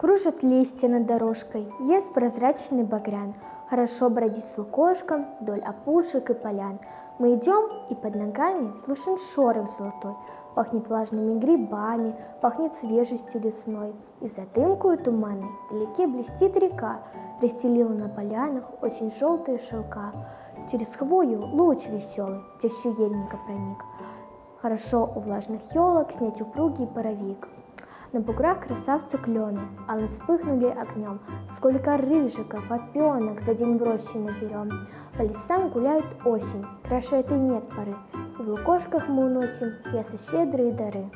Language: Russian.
Кружат листья над дорожкой, ест прозрачный багрян. Хорошо бродить с лукошком вдоль опушек и полян. Мы идем, и под ногами слышен шорох золотой. Пахнет влажными грибами, пахнет свежестью лесной. И за дымкою туманной вдалеке блестит река, расстелила на полянах очень желтые шелка. Через хвою луч веселый в чащу ельника проник. Хорошо у влажных елок снять упругий паровик. На буграх красавцы клены, алым вспыхнули огнем. Сколько рыжиков, опенок за день в роще наберем. По лесам гуляет осень, краше этой нет поры. И в лукошках мы уносим ясы щедрые дары.